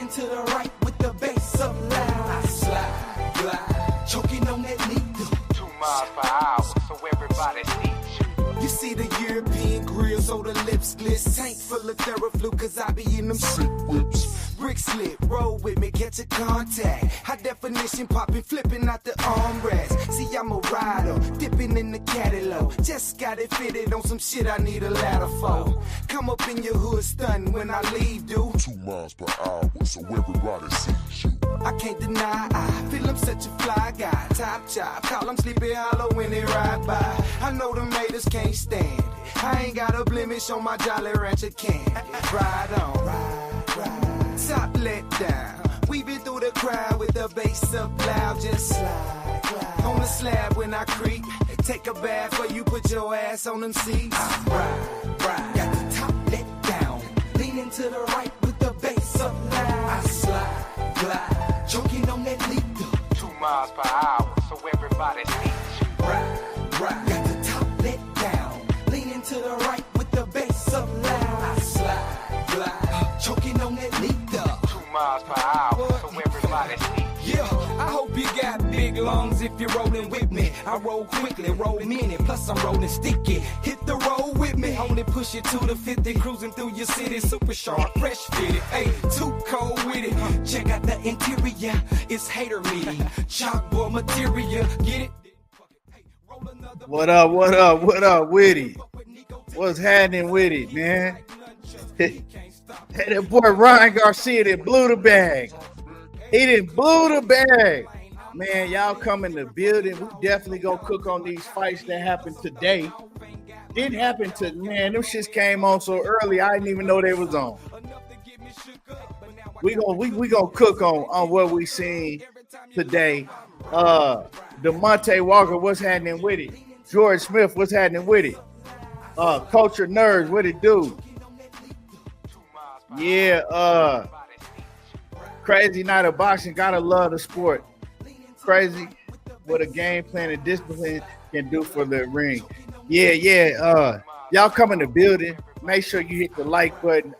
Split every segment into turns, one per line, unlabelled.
leaning to the right with the bass up loud. I slide, glide, choking on that needle.
2 miles per hour, so everybody sees you.
You see the European grill, so the lips gliss. Tank full of Theraflu, cause I be in them sick whips. Brick slip, roll with me, catch a contact. High definition, popping, flipping out the armrest. See, I'm a rider, dipping in the catalog. Just got it fitted on some shit I need a ladder for. Come up in your hood, stun when I leave, dude.
2 miles per hour, so everybody sees you.
I can't deny, I feel I'm such a fly guy. Top chop, call him Sleepy Hollow when they ride by. I know the haters can't stand it. I ain't got a blemish on my Jolly Rancher candy. Ride on, ride. Top let down, weaving through the crowd with the bass up loud. Just slide, glide. On the slab when I creep. Take a bath before you put your ass on them seats. Ride. Got the top let down, leaning to the right with the bass up loud. I slide, glide, choking on that leader.
2 miles per hour, so everybody sees you.
Ride. Got the top let down, leaning to the right with the bass up loud. I slide, glide, choking on that leader.
2 miles per hour, so everybody sees you.
Yeah, I hope you got big lungs if you're rolling with me. I roll quickly, roll minute, plus I'm rolling sticky. Hit the road with me, only push it to the 50, cruising through your city, super sharp, fresh fitted. Hey, too cold with it. Check out the interior, it's hater meeting, chalkboard material. Get it?
What up, Witty? What's happening with it, man? Hey, that boy Ryan Garcia that blew the bag. He didn't blew the bag. Man, y'all come in the building. We definitely gonna cook on these fights that happened today. Didn't happen to, man, them shits came on so early, I didn't even know they was on. We gonna cook on what we seen today. DeMonte Walker, what's happening with it? George Smith, what's happening with it? Culture Nerds, what it do? Yeah, Crazy Night of Boxing, gotta love the sport. Crazy what a game plan and discipline can do for the ring. Yeah. Y'all come in the building. Make sure you hit the like button.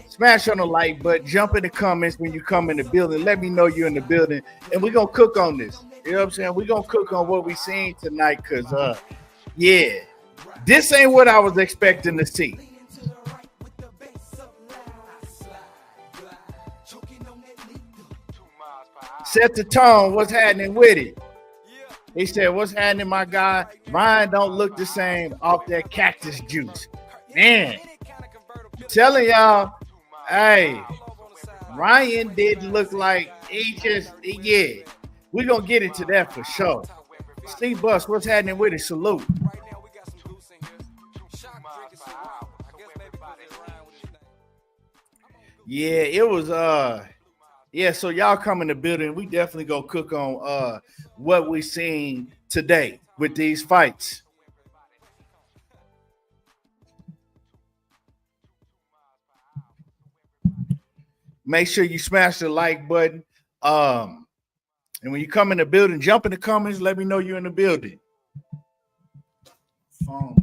Smash on the like button. Jump in the comments when you come in the building. Let me know you're in the building. And we're gonna cook on this. You know what I'm saying? We're gonna cook on what we seen tonight, cause yeah, this ain't what I was expecting to see. Set the tone. What's happening with it? He said, what's happening, my guy? Ryan don't look the same off that cactus juice. Man, telling y'all, hey, Ryan didn't look like yeah. We're going to get into that for sure. Steve Bus, what's happening with it? Salute. Yeah, it was, yeah, so y'all come in the building. We definitely go cook on what we seen today with these fights. Make sure you smash the like button. And when you come in the building, jump in the comments. Let me know you're in the building. Phone.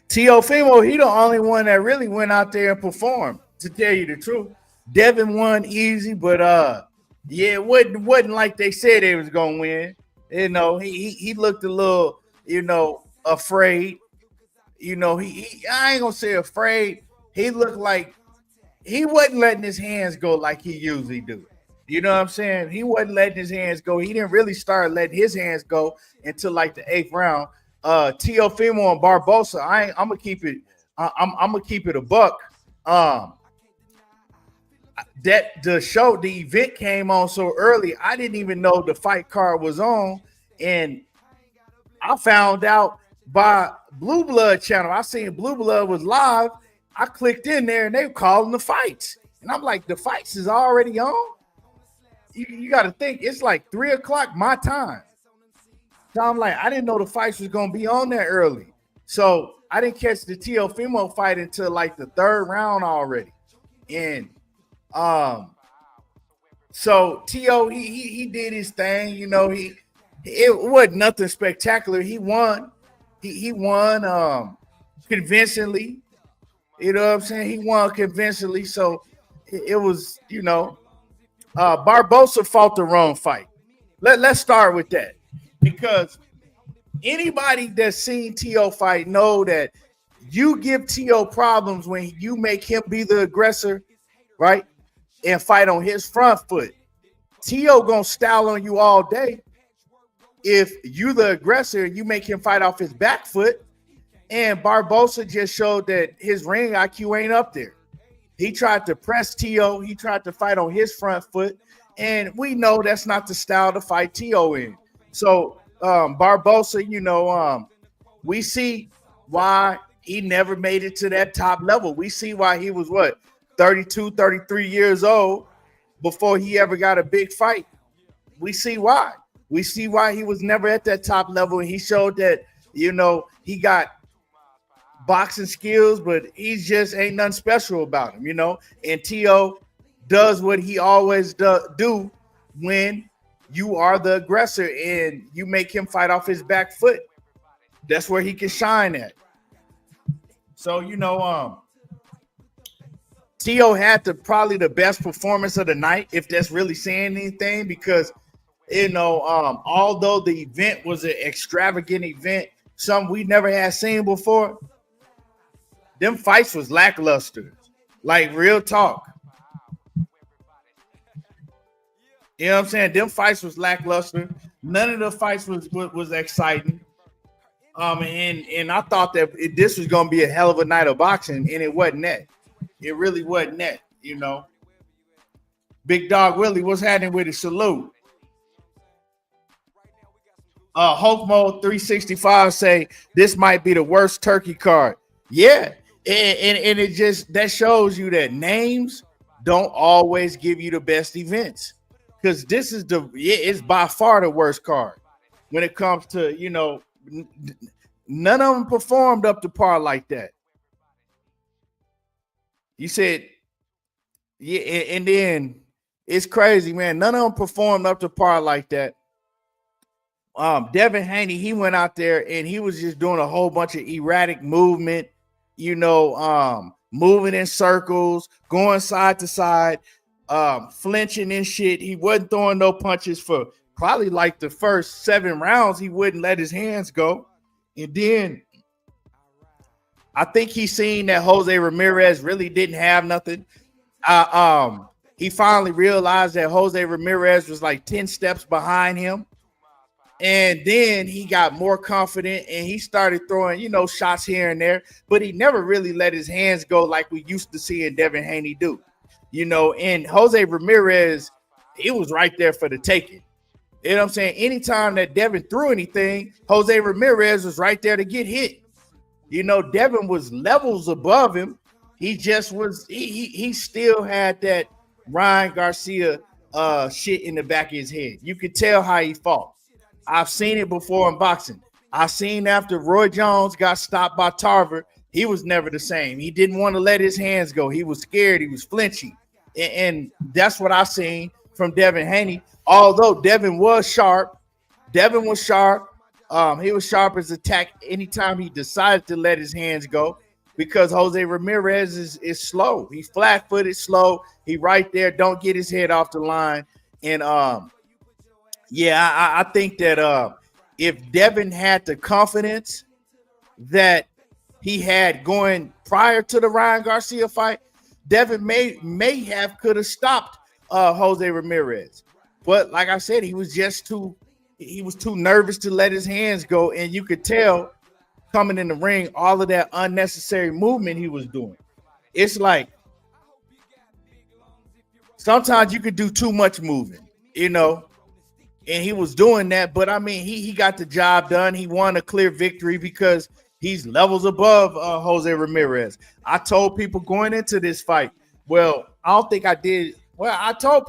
Teofimo, he the only one that really went out there and performed, to tell you the truth. Devin won easy, but yeah, it wasn't like they said they was gonna win. You know, he looked a little, afraid. I ain't gonna say afraid. He looked like he wasn't letting his hands go like he usually do. You know what I'm saying? He wasn't letting his hands go. He didn't really start letting his hands go until like the 8th round. Tio Fimo and Barbosa, I'm gonna keep it. I'm gonna keep it a buck. That the event came on so early, I didn't even know the fight card was on, and I found out by Blue Blood channel. I seen Blue Blood was live, I clicked in there and they were calling the fights. And I'm like, the fights is already on? You got to think, it's like 3 o'clock my time. So I'm like, I didn't know the fights was going to be on there early. So I didn't catch the Teofimo fight until like the 3rd round already. And so Tio, he did his thing. You know, it wasn't nothing spectacular. He won. He won convincingly. You know what I'm saying? He won convincingly. So it was, you know, Barbosa fought the wrong fight. Let's start with that, because anybody that's seen Tio fight know that you give Tio problems when you make him be the aggressor, right? And fight on his front foot. Tio gonna style on you all day. If you the aggressor, you make him fight off his back foot. And Barbosa just showed that his ring IQ ain't up there. He tried to press Tio. He tried to fight on his front foot. And we know that's not the style to fight Tio in. So Barbosa, you know, we see why he never made it to that top level. We see why he was, 32, 33 years old before he ever got a big fight. We see why. We see why he was never at that top level. And he showed that, you know, he got boxing skills, but he just ain't nothing special about him, you know. And Tio does what he always do when you are the aggressor and you make him fight off his back foot. That's where he can shine at. So, you know, Tio had probably the best performance of the night, if that's really saying anything, because, you know, although the event was an extravagant event, something we never had seen before, them fights was lackluster. Like, real talk. You know what I'm saying? Them fights was lackluster. None of the fights was exciting. And I thought that this was going to be a hell of a night of boxing, and it wasn't that. It really wasn't that, you know. Big Dog Willie, what's happening with it? Salute. Hulk Mode 365 say this might be the worst turkey card. Yeah, and it just, that shows you that names don't always give you the best events, because this is it's by far the worst card when it comes to, you know, none of them performed up to par like that. You said, yeah, and then it's crazy, man. None of them performed up to par like that. Devin Haney, he went out there and he was just doing a whole bunch of erratic movement, you know, moving in circles, going side to side, flinching and shit. He wasn't throwing no punches for probably like the first 7 rounds. He wouldn't let his hands go. And then I think he seen that Jose Ramirez really didn't have nothing. He finally realized that Jose Ramirez was like 10 steps behind him. And then he got more confident and he started throwing, you know, shots here and there, but he never really let his hands go like we used to see Devin Haney do, you know. And Jose Ramirez, he was right there for the taking. You know what I'm saying? Anytime that Devin threw anything, Jose Ramirez was right there to get hit. You know, Devin was levels above him. He just was, he still had that Ryan Garcia shit in the back of his head. You could tell how he fought. I've seen it before in boxing. I've seen after Roy Jones got stopped by Tarver, he was never the same. He didn't want to let his hands go. He was scared. He was flinching. And that's what I've seen from Devin Haney. Although Devin was sharp. He was sharp as attack anytime he decided to let his hands go, because Jose Ramirez is slow. He's flat-footed, slow. He right there, don't get his head off the line. And I think that if Devin had the confidence that he had going prior to the Ryan Garcia fight, Devin could have stopped Jose Ramirez. But like I said, he was too nervous to let his hands go, and you could tell coming in the ring all of that unnecessary movement he was doing. It's like sometimes you could do too much moving, you know. And he was doing that, but I mean, he got the job done. He won a clear victory because He's levels above Jose Ramirez. I told people going into this fight. Well, I don't think I did. Well, I told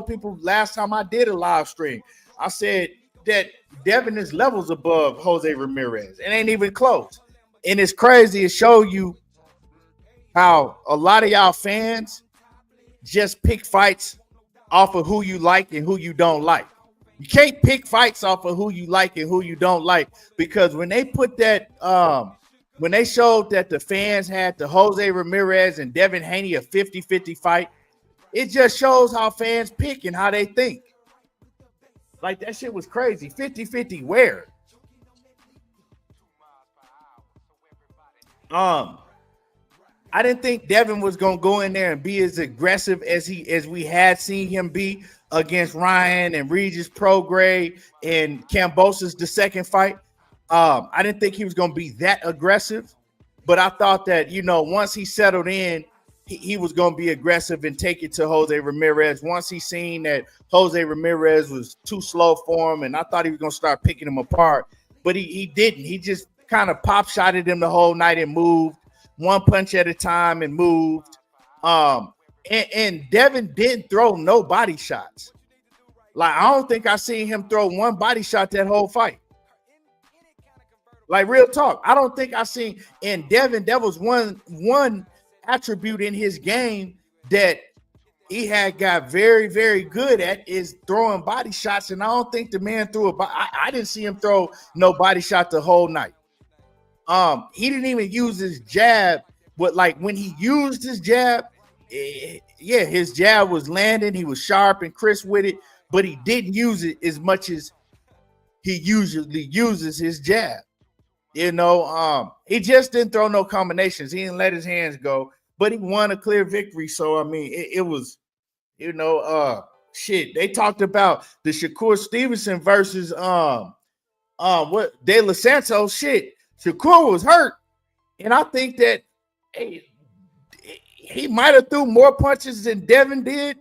people last time I did a live stream. I said that Devin is levels above Jose Ramirez. It ain't even close. And it's crazy to show you how a lot of y'all fans just pick fights off of who you like and who you don't like. You can't pick fights off of who you like and who you don't like, because when they put that, when they showed that the fans had the Jose Ramirez and Devin Haney a 50-50 fight, it just shows how fans pick and how they think. Like, that shit was crazy. 50-50 where? I didn't think Devin was gonna go in there and be as aggressive as we had seen him be against Ryan and Regis Prograis and Kambosos the second fight. I didn't think he was gonna be that aggressive, but I thought that, you know, once he settled in, he was gonna be aggressive and take it to Jose Ramirez. Once he seen that Jose Ramirez was too slow for him, and I thought he was gonna start picking him apart, but he didn't. He just kind of pop shotted him the whole night and moved one punch at a time and moved. And Devin didn't throw no body shots. Like, I don't think I seen him throw one body shot that whole fight. Like, real talk, I don't think I seen. And Devin, that was one attribute in his game that he had got very, very good at, is throwing body shots. And I don't think the man threw a. I didn't see him throw no body shot the whole night. He didn't even use his jab, but like when he used his jab, yeah, his jab was landing. He was sharp and crisp with it, but he didn't use it as much as he usually uses his jab. You know, he just didn't throw no combinations. He didn't let his hands go, but he won a clear victory. So I mean, it was, you know, shit. They talked about the Shakur Stevenson versus what De La Santos shit. Shakur was hurt, and I think that he might have threw more punches than Devin did,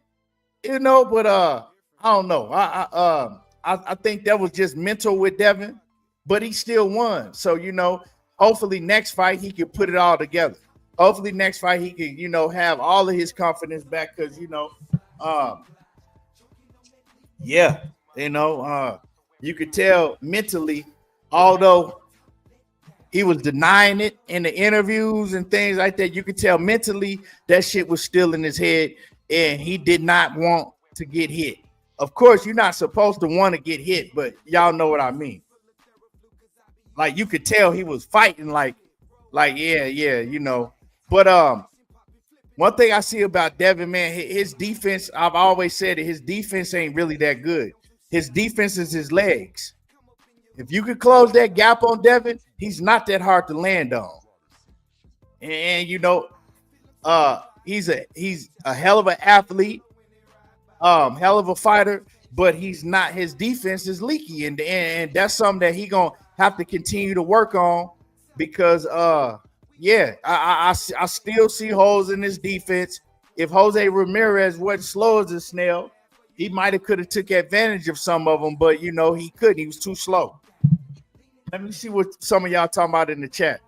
you know. But I don't know. I think that was just mental with Devin, but he still won. So, you know, hopefully next fight he can put it all together. Hopefully next fight he can, you know, have all of his confidence back, because, you know, yeah, you know, you could tell mentally, although he was denying it in the interviews and things like that, you could tell mentally that shit was still in his head, and he did not want to get hit. Of course, you're not supposed to want to get hit, but y'all know what I mean. Like, you could tell he was fighting like, yeah, you know. But one thing I see about Devin, man, his defense, I've always said that his defense ain't really that good. His defense is his legs. If you could close that gap on Devin, he's not that hard to land on. And you know, he's a hell of an athlete, hell of a fighter, but he's not. His defense is leaky, and that's something that he gonna have to continue to work on, because yeah, I still see holes in his defense. If Jose Ramirez wasn't slow as a snail, he might have could have took advantage of some of them, but you know, he couldn't. He was too slow. Let me see what some of y'all talking about in the chat.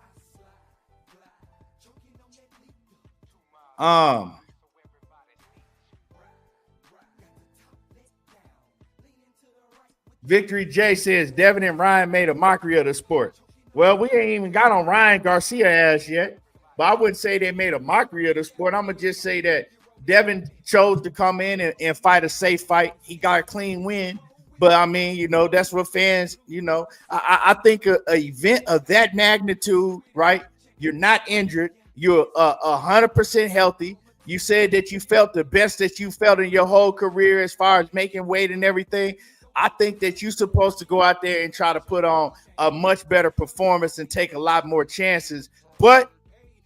Victory J says Devin and Ryan made a mockery of the sport. Well, we ain't even got on Ryan Garcia ass yet, but I wouldn't say they made a mockery of the sport. I'm gonna just say that Devin chose to come in and fight a safe fight. He got a clean win. But I mean, you know, that's what fans, you know, I think a event of that magnitude, right? You're not injured. You're 100% healthy. You said that you felt the best that you felt in your whole career as far as making weight and everything. I think that you're supposed to go out there and try to put on a much better performance and take a lot more chances. But,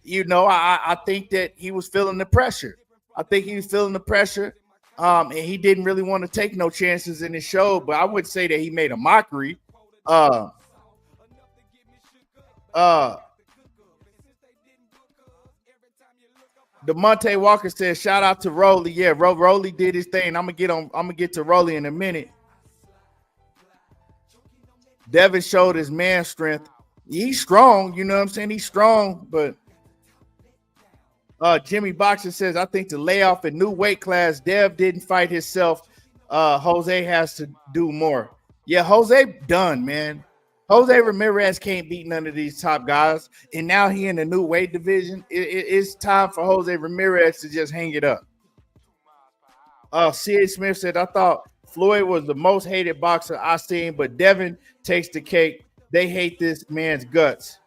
you know, I think that he was feeling the pressure. And he didn't really want to take no chances in his show, but I would say that he made a mockery. DeMonte Walker says, shout out to Roelly. Yeah, Roelly did his thing. I'm gonna get to Roelly in a minute. Devin showed his man strength. He's strong, you know what I'm saying? He's strong, but Jimmy Boxer says, I think the layoff in new weight class, Dev didn't fight himself. Jose has to do more. Yeah, Jose done, man. Jose Ramirez can't beat none of these top guys. And now he in the new weight division. It's time for Jose Ramirez to just hang it up. C.A. Smith said, I thought Floyd was the most hated boxer I seen, but Devin takes the cake. They hate this man's guts.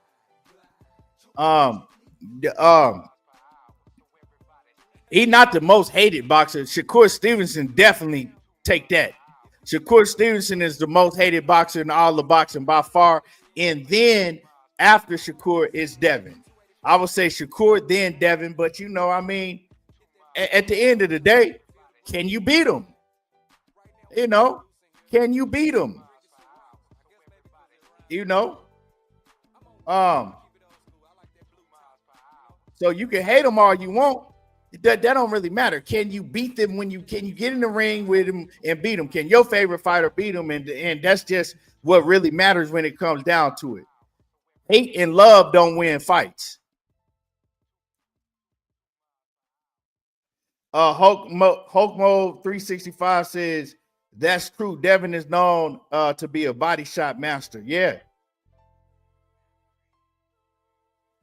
He's not the most hated boxer. Shakur Stevenson definitely take that. Shakur Stevenson is the most hated boxer in all the boxing by far. And then after Shakur is Devin. I would say Shakur, then Devin. But you know, I mean, at the end of the day, can you beat him? You know, can you beat him? You know? So you can hate him all you want. That don't really matter. Can you beat them when you get in the ring with him and beat him? Can your favorite fighter beat him? And that's just what really matters when it comes down to it. Hate and love don't win fights. Hulk Mode 365 says that's true. Devin is known to be a body shot master. Yeah.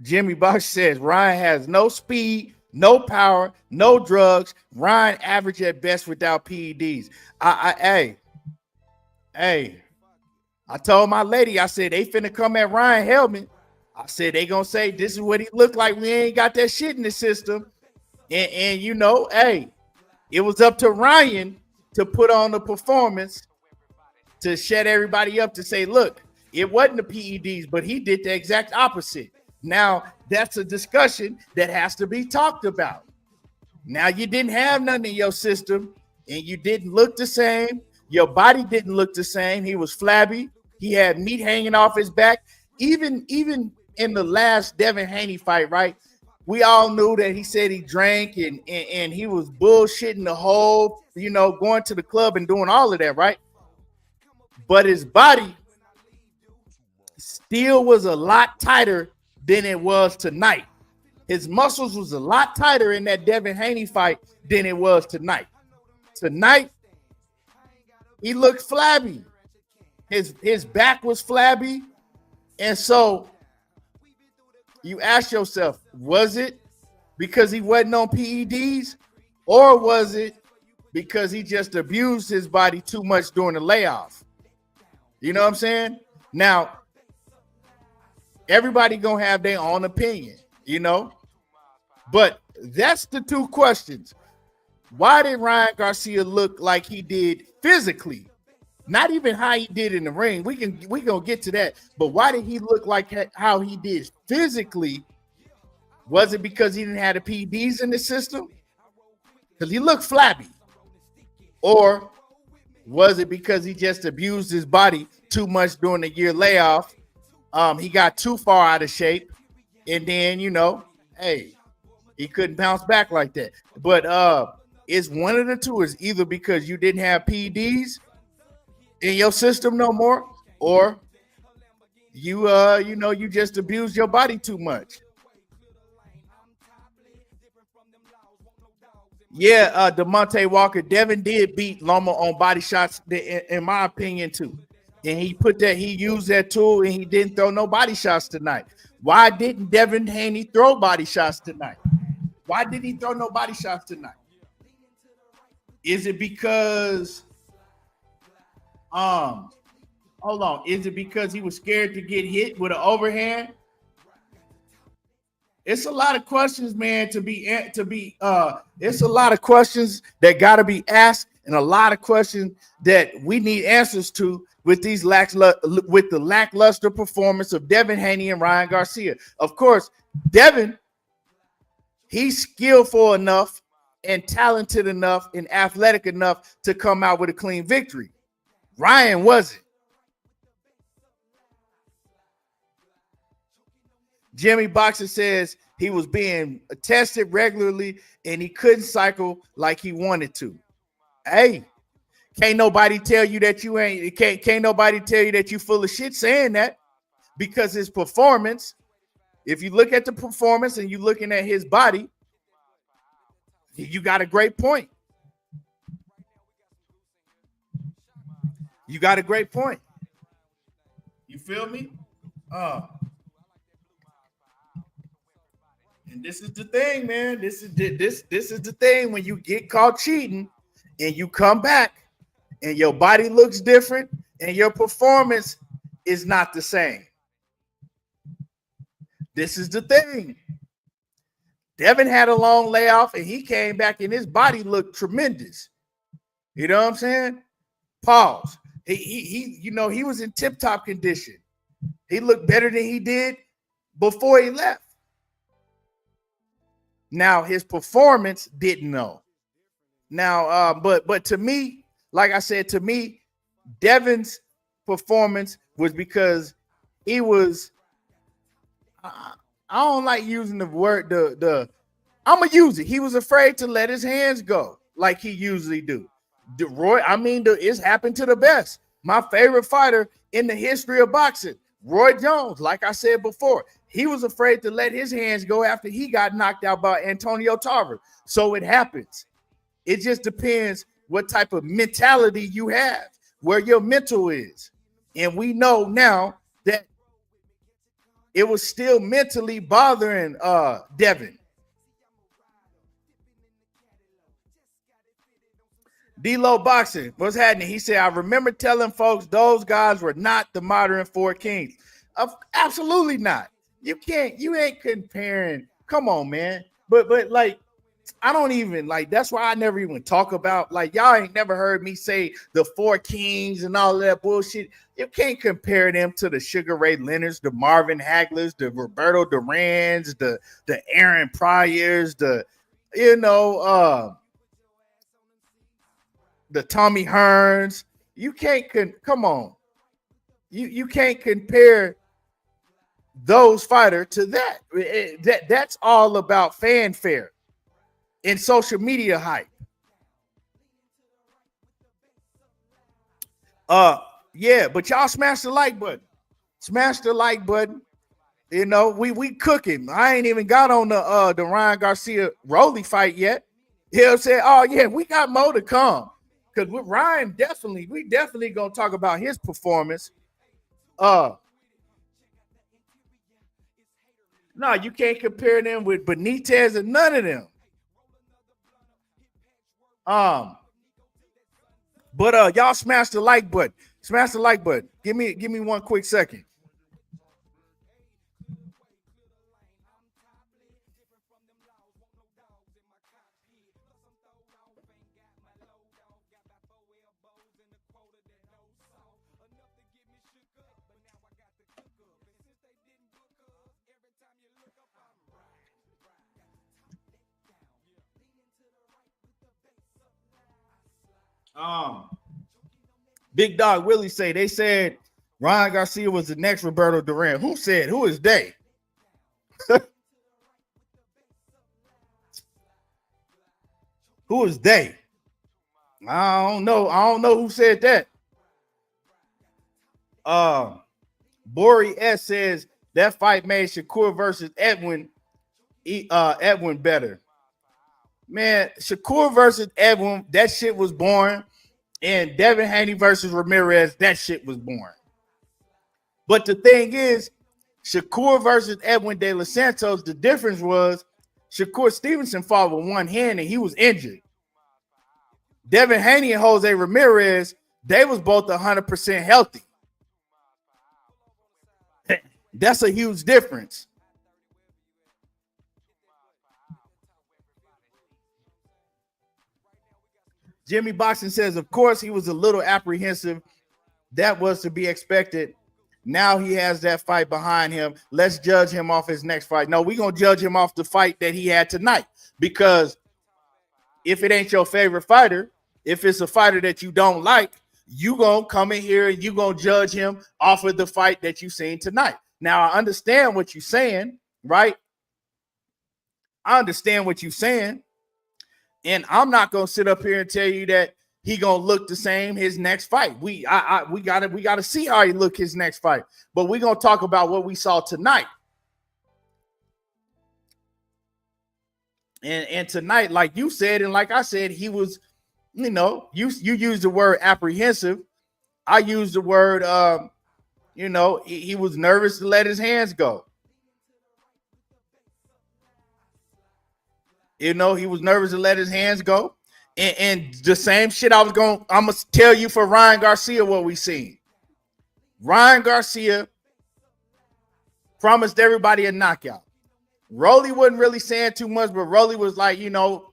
Jimmy Box says Ryan has no speed, no power, no drugs. Ryan average at best without PEDs. I told my lady, I said, they finna come at Ryan Hellman. I said, they gonna say, this is what he looked like. We ain't got that shit in the system. And you know, hey, it was up to Ryan to put on the performance to shut everybody up to say, look, it wasn't the PEDs, but he did the exact opposite. Now, that's a discussion that has to be talked about. Now, you didn't have none in your system, and you didn't look the same. Your body didn't look the same. He was flabby. He had meat hanging off his back. Even in the last Devin Haney fight, right? We all knew that he said he drank and he was bullshitting the whole, you know, going to the club and doing all of that, right? But his body still was a lot tighter than it was tonight. His muscles was a lot tighter in that Devin Haney fight than it was tonight. Tonight, he looked flabby. His back was flabby. And so you ask yourself, was it because he wasn't on PEDs? Or was it because he just abused his body too much during the layoff? You know what I'm saying? Now, everybody gonna have their own opinion, you know? But that's the two questions. Why did Ryan Garcia look like he did physically? Not even how he did in the ring. We gonna get to that. But why did he look like how he did physically? Was it because he didn't have the PEDs in the system? Because he looked flabby. Or was it because he just abused his body too much during the year layoff? He got too far out of shape. And then, you know, hey, he couldn't bounce back like that. But it's one of the two. Is either because you didn't have PEDs in your system no more, or you you know, you just abused your body too much. Yeah, DeMonte Walker, Devin did beat Loma on body shots, in my opinion, too. And he used that tool, and he didn't throw no body shots tonight. Why didn't Devin Haney throw body shots tonight? Why did he throw no body shots tonight? Is it because hold on, is it because he was scared to get hit with an overhand? It's a lot of questions, man, it's a lot of questions that got to be asked, and a lot of questions that we need answers to with the lackluster performance of Devin Haney and Ryan Garcia. Of course, Devin, he's skillful enough and talented enough and athletic enough to come out with a clean victory. Ryan wasn't. Jimmy Boxer says he was being tested regularly and he couldn't cycle like he wanted to. Hey, can't nobody tell you that you ain't, can't nobody tell you that you full of shit saying that. because his performance, if you look at the performance and you're looking at his body, you got a great point. You got a great point. You feel me? And this is the thing, man. This is the thing when you get caught cheating and you come back and your body looks different and your performance is not the same. This is the thing. Devin had a long layoff and he came back and his body looked tremendous. You know what I'm saying? Pause. He was in tip-top condition. He looked better than he did before he left. Now his performance didn't know. Now, but to me, like I said, to me, Devin's performance was because he was. I don't like using the word I'm gonna use it. He was afraid to let his hands go like he usually do. It's happened to the best. My favorite fighter in the history of boxing, Roy Jones. Like I said before, he was afraid to let his hands go after he got knocked out by Antonio Tarver. So it happens. It just depends what type of mentality you have, where your mental is. And we know now that it was still mentally bothering Devin. D-Lo Boxing, what's happening? He said, I remember telling folks those guys were not the modern Four Kings. Absolutely not. You ain't comparing. Come on, man. But like, I don't even like, that's why I never even talk about, like, y'all ain't never heard me say the Four Kings and all that bullshit. You can't compare them to the Sugar Ray Leonards, the Marvin Haglers, the Roberto Durans, the Aaron Pryors, the Tommy Hearns. You can't come on. You can't compare those fighters to that. That's all about fanfare and social media hype. Yeah, but y'all smash the like button. Smash the like button. You know, we cooking. I ain't even got on the Ryan Garcia Roelly fight yet. He'll say, oh yeah, we got more to come. Because with Ryan, we definitely gonna talk about his performance. No, you can't compare them with Benitez and none of them. But y'all smash the like button. Smash the like button. Give me one quick second. Big Dog Willie they said Ryan Garcia was the next Roberto Duran. Who said? Who is they? Who is they? I don't know. I don't know who said that. Bori S says that fight made Shakur versus Edwin better. Man, Shakur versus Edwin, that shit was boring. And Devin Haney versus Ramirez, that shit was boring. But the thing is, Shakur versus Edwin De Los Santos, the difference was Shakur Stevenson fought with one hand and he was injured. Devin Haney and Jose Ramirez, they was both 100% healthy. That's a huge difference. Jimmy Boxing says, of course, he was a little apprehensive. That was to be expected. Now he has that fight behind him. Let's judge him off his next fight. No, we're going to judge him off the fight that he had tonight. Because if it ain't your favorite fighter, if it's a fighter that you don't like, you going to come in here and you going to judge him off of the fight that you seen tonight. Now, I understand what you're saying, right? I understand what you're saying. And I'm not going to sit up here and tell you that he gonna look the same his next fight. We gotta see how he look his next fight. But we gonna talk about what we saw tonight. And tonight, like you said, and like I said, he was, you know, you used the word apprehensive. I used the word, you know, he was nervous to let his hands go. You know, he was nervous to let his hands go. And the same shit I'm gonna tell you for Ryan Garcia what we seen. Ryan Garcia promised everybody a knockout. Roelly wasn't really saying too much, but Roelly was like, you know,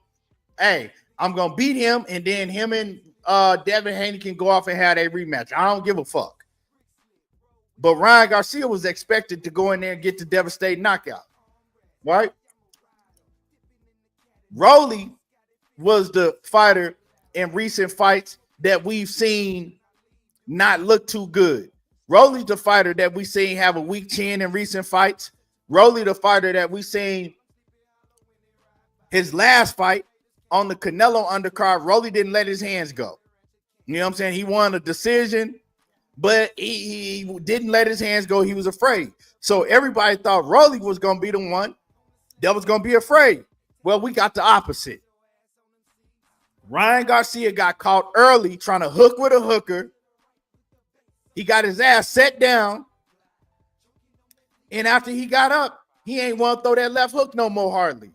hey, I'm gonna beat him, and then him and Devin Haney can go off and have a rematch. I don't give a fuck. But Ryan Garcia was expected to go in there and get the devastating knockout, right? Roelly was the fighter in recent fights that we've seen not look too good. Roelly's the fighter that we seen have a weak chin in recent fights. Roelly the fighter that we seen his last fight on the Canelo undercard. Roelly didn't let his hands go. You know what I'm saying? He won a decision, but he didn't let his hands go. He was afraid. So everybody thought Roelly was going to be the one that was going to be afraid. Well, we got the opposite. Ryan Garcia got caught early trying to hook with a hooker. He got his ass set down. And after he got up, he ain't want to throw that left hook no more hardly.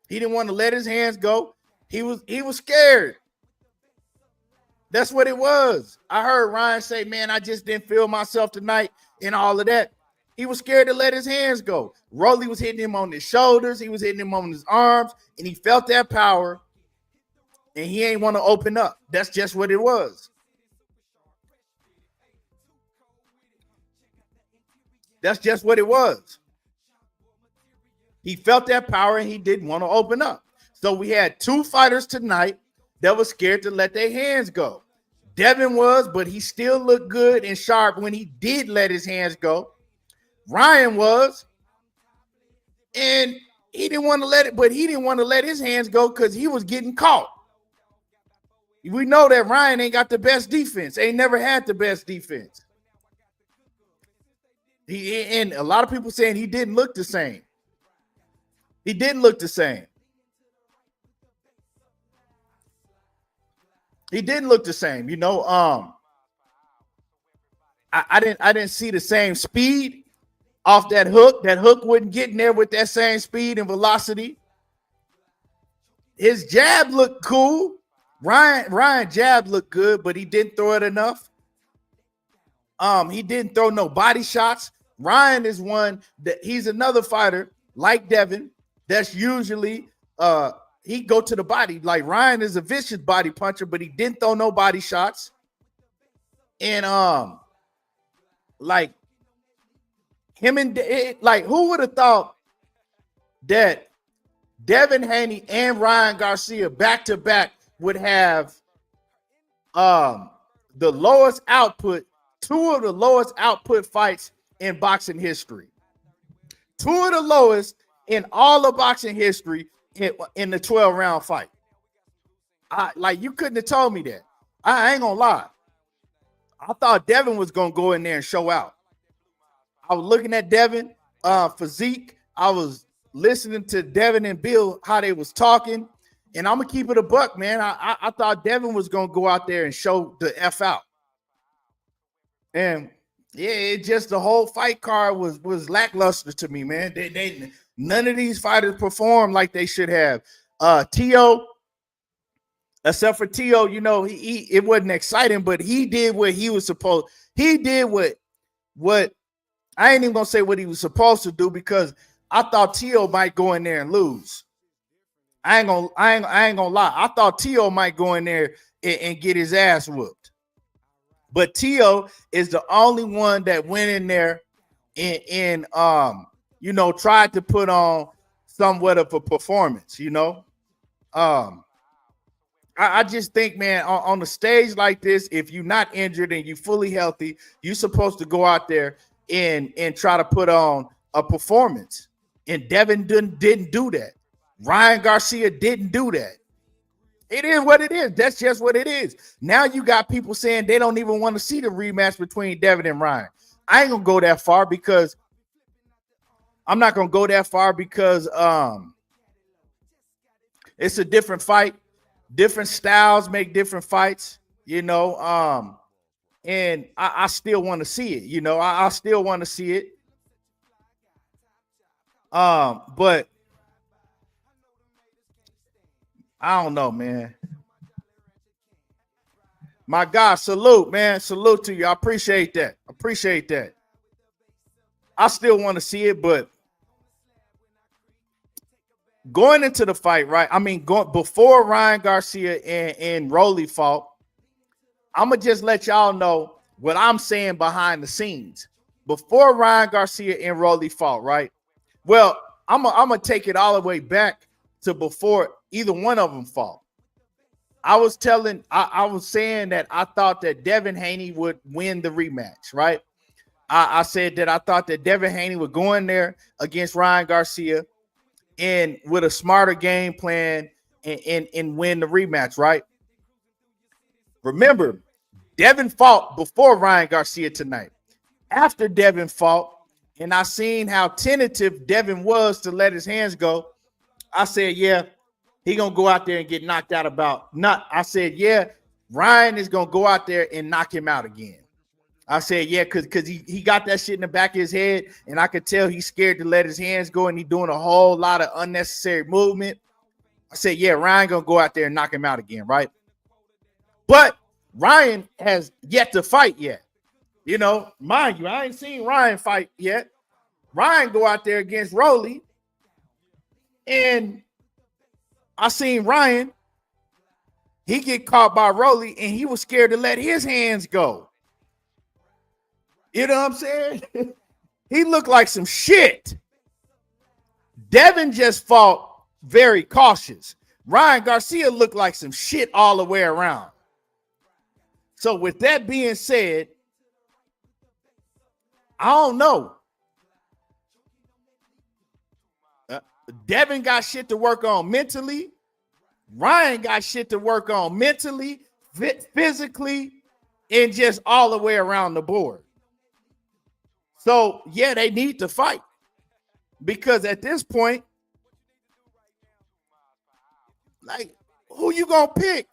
He didn't want to let his hands go. He was scared. That's what it was. I heard Ryan say, man, I just didn't feel myself tonight and all of that. He was scared to let his hands go. Roelly was hitting him on his shoulders. He was hitting him on his arms, and he felt that power, and he ain't want to open up. That's just what it was. That's just what it was. He felt that power, and he didn't want to open up. So we had two fighters tonight that was scared to let their hands go. Devin was, but he still looked good and sharp when he did let his hands go. Ryan was, and he didn't want to let it, but he didn't want to let his hands go because he was getting caught. We know that Ryan ain't got the best defense. Ain't never had the best defense. And a lot of people saying he didn't look the same. He didn't look the same. He didn't look the same. You know, I didn't see the same speed off that hook. That hook wasn't getting there with that same speed and velocity. His jab looked cool. Ryan jab looked good, but he didn't throw it enough. He didn't throw no body shots. Ryan is one that he's another fighter like Devin. That's usually he go to the body. Like Ryan is a vicious body puncher, but he didn't throw no body shots. And like him and like who would have thought that Devin Haney and Ryan Garcia back to back would have the lowest output, two of the lowest output fights in boxing history. Two of the lowest in all of boxing history in the 12-round fight. Like you couldn't have told me that. I ain't gonna lie. I thought Devin was gonna go in there and show out. I was looking at Devin physique. I was listening to Devin and Bill how they was talking, and I'm gonna keep it a buck, man. I thought Devin was gonna go out there and show the F out. And yeah, it just the whole fight card was lackluster to me, man. They none of these fighters performed like they should have. Tio, except for Tio, you know, he it wasn't exciting, but he did what he was supposed. He did what I ain't even gonna say what he was supposed to do because I thought Tio might go in there and lose. I ain't gonna lie. I thought Tio might go in there and get his ass whooped. But Tio is the only one that went in there and you know, tried to put on somewhat of a performance, you know. I just think, man, on a stage like this, if you're not injured and you're fully healthy, you're supposed to go out there and try to put on a performance. And Devin didn't do that. Ryan Garcia didn't do that. It is what it is. That's just what it is. Now you got people saying they don't even want to see the rematch between Devin and Ryan. I ain't gonna go that far because it's a different fight. Different styles make different fights, and I still want to see it. I still want to see it. But I don't know, man. My God, salute, man. Salute to you. I appreciate that. I still want to see it, but going into the fight, right? I mean, before Ryan Garcia and Roelly fought, I'm going to just let y'all know what I'm saying behind the scenes. Before Ryan Garcia and Roelly fought, right? Well, I'm going to take it all the way back to before either one of them fought. I was saying that I thought that Devin Haney would win the rematch, right? I said that I thought that Devin Haney would go in there against Ryan Garcia and with a smarter game plan and win the rematch, right? Remember, Devin fought before Ryan Garcia tonight. After Devin fought, and I seen how tentative Devin was to let his hands go, I said, yeah, he gonna go out there and get knocked out Ryan is gonna go out there and knock him out again. I said, yeah, because he got that shit in the back of his head, and I could tell he's scared to let his hands go, and he's doing a whole lot of unnecessary movement. I said, yeah, Ryan gonna go out there and knock him out again, right? But Ryan has yet to fight yet. Mind you, I ain't seen Ryan fight yet. Ryan go out there against Roelly, and I seen Ryan, he get caught by Roelly, and he was scared to let his hands go. You know what I'm saying? He looked like some shit. Devin just fought very cautious. Ryan Garcia looked like some shit all the way around. So with that being said, I don't know. Devin got shit to work on mentally. Ryan got shit to work on mentally, physically, and just all the way around the board. So, yeah, they need to fight because at this point, like, who you gonna pick?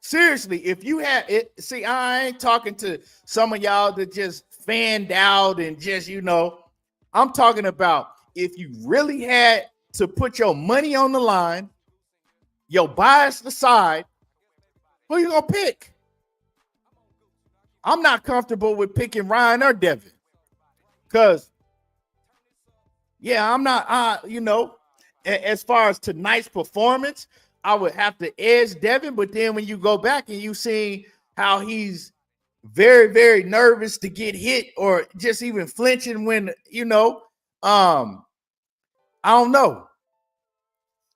Seriously, if you had it, see, I ain't talking to some of y'all that just fanned out and just, I'm talking about if you really had to put your money on the line, your bias aside, who you gonna pick? I'm not comfortable with picking Ryan or Devin. Because, yeah, I'm not, as far as tonight's performance, I would have to edge Devin. But then when you go back and you see how he's very, very nervous to get hit or just even flinching when, I don't know.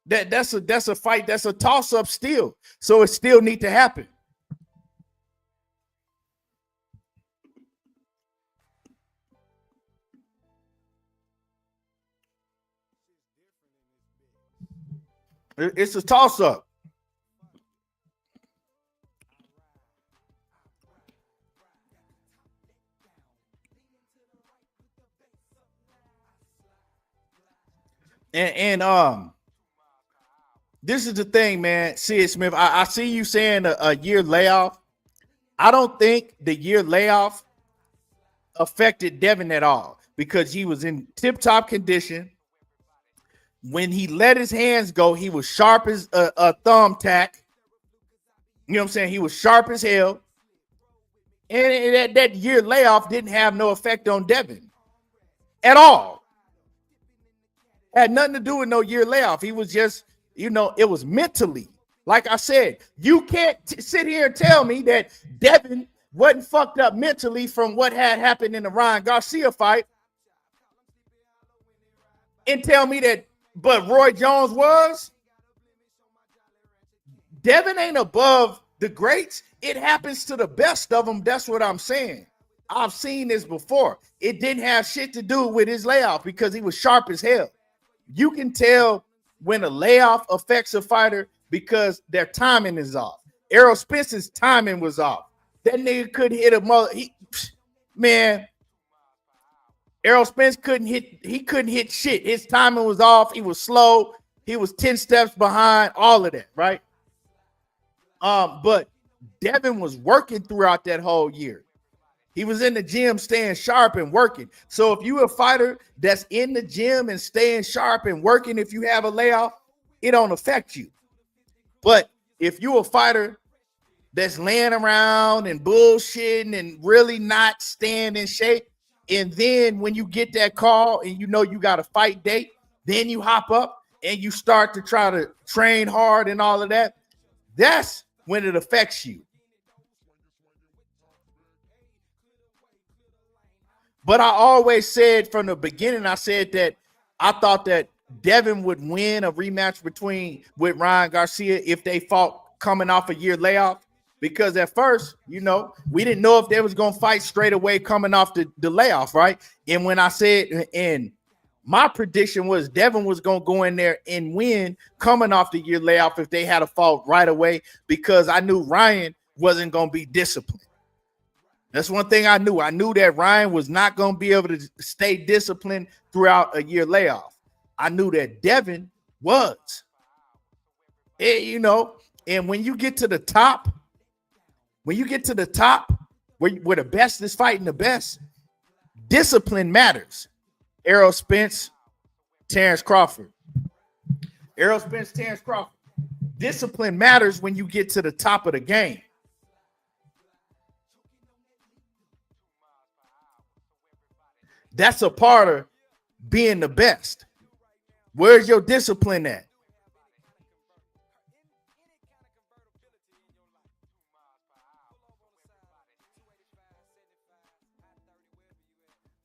That's a fight. That's a toss-up still. So it still need to happen. It's a toss-up. And this is the thing, man. Sid Smith, I see you saying a year layoff. I don't think the year layoff affected Devin at all because he was in tip-top condition. When he let his hands go, he was sharp as a thumbtack. You know what I'm saying? He was sharp as hell. And that year layoff didn't have no effect on Devin at all. Had nothing to do with no year layoff. He was just, it was mentally. Like I said, you can't sit here and tell me that Devin wasn't fucked up mentally from what had happened in the Ryan Garcia fight and tell me that, but Roy Jones was. Devin ain't above the greats. It happens to the best of them. That's what I'm saying. I've seen this before. It didn't have shit to do with his layoff because he was sharp as hell. You can tell when a layoff affects a fighter because their timing is off. Errol Spence's timing was off. That nigga couldn't hit a mother. Man, Errol Spence couldn't hit shit. His timing was off. He was slow. He was 10 steps behind, all of that, right? But Devin was working throughout that whole year. He was in the gym staying sharp and working. So if you're a fighter that's in the gym and staying sharp and working, if you have a layoff, it don't affect you. But if you're a fighter that's laying around and bullshitting and really not staying in shape, and then when you get that call and you know you got a fight date, then you hop up and you start to try to train hard and all of that, that's when it affects you. But I always said from the beginning, I said that I thought that Devin would win a rematch with Ryan Garcia if they fought coming off a year layoff. Because at first, we didn't know if they was going to fight straight away coming off the layoff, right? And when I said, and my prediction was Devin was going to go in there and win coming off the year layoff if they had a fault right away, because I knew Ryan wasn't going to be disciplined. That's one thing I knew. I knew that Ryan was not going to be able to stay disciplined throughout a year layoff. I knew that Devin was. And when you get to the top, where the best is fighting the best, discipline matters. Errol Spence, Terrence Crawford. Discipline matters when you get to the top of the game. That's a part of being the best. Where's your discipline at?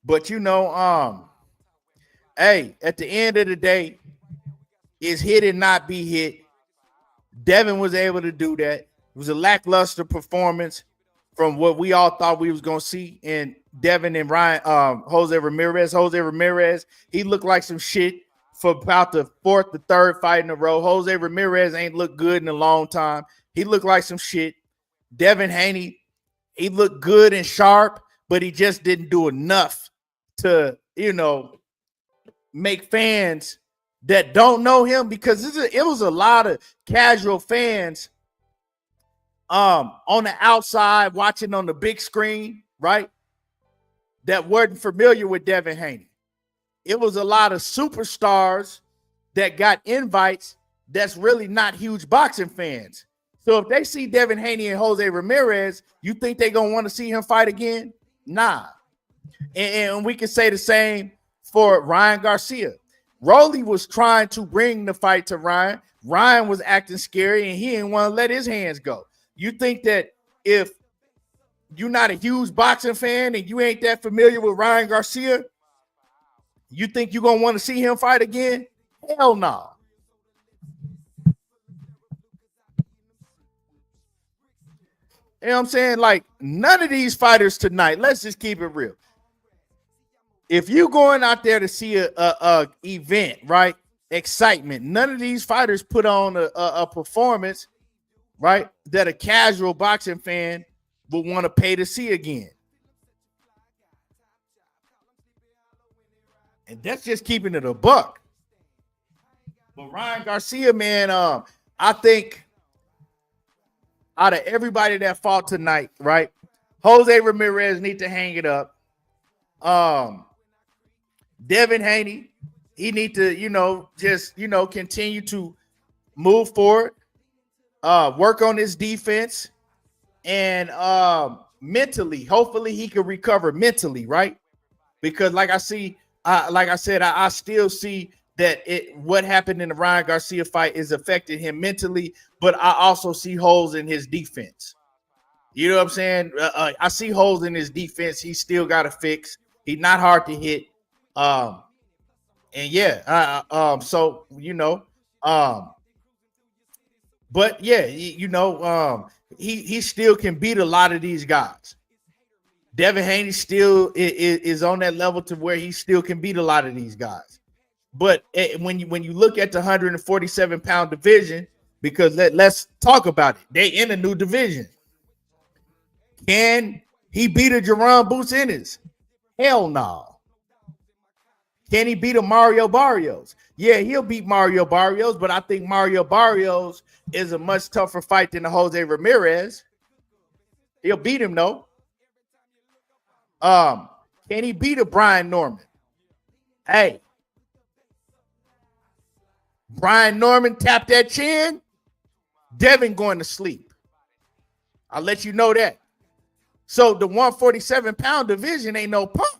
But hey, at the end of the day, it's hit and not be hit. Devin was able to do that. It was a lackluster performance from what we all thought we was gonna see in Devin and Ryan, Jose Ramirez. He looked like some shit for about the third fight in a row. Jose Ramirez ain't looked good in a long time. He looked like some shit. Devin Haney, he looked good and sharp, but he just didn't do enough to, make fans that don't know him, because it was a lot of casual fans on the outside watching on the big screen, right, that weren't familiar with Devin Haney. It was a lot of superstars that got invites that's really not huge boxing fans. So if they see Devin Haney and Jose Ramirez, you think they're going to want to see him fight again? Nah. And we can say the same for Ryan Garcia. Roelly was trying to bring the fight to Ryan. Ryan was acting scary, and he didn't want to let his hands go. You think that if you're not a huge boxing fan and you ain't that familiar with Ryan Garcia, you think you're going to want to see him fight again? Hell no. You know what I'm saying? Like, none of these fighters tonight, let's just keep it real. If you're going out there to see a event, right, excitement, none of these fighters put on a performance, right, that a casual boxing fan would want to pay to see again. And that's just keeping it a buck. But Ryan Garcia, man, I think out of everybody that fought tonight, right, Jose Ramirez need to hang it up. Devin Haney, he need to, continue to move forward, work on his defense, and mentally, hopefully he can recover mentally, right? Because like I said, I still see that what happened in the Ryan Garcia fight is affecting him mentally, but I also see holes in his defense. You know what I'm saying? I see holes in his defense. He still got to fix. He's not hard to hit. But yeah, he still can beat a lot of these guys. Devin Haney still is on that level to where he still can beat a lot of these guys. But when you look at the 147-pound division, because let's talk about it. They in a new division. Can he beat a Jerome Boots Ennis? Hell no. Can he beat a Mario Barrios? Yeah, he'll beat Mario Barrios, but I think Mario Barrios is a much tougher fight than the Jose Ramirez. He'll beat him though. Can he beat a Brian Norman? Hey, Brian Norman tapped that chin. Devin going to sleep. I'll let you know that. So the 147-pound division ain't no punk.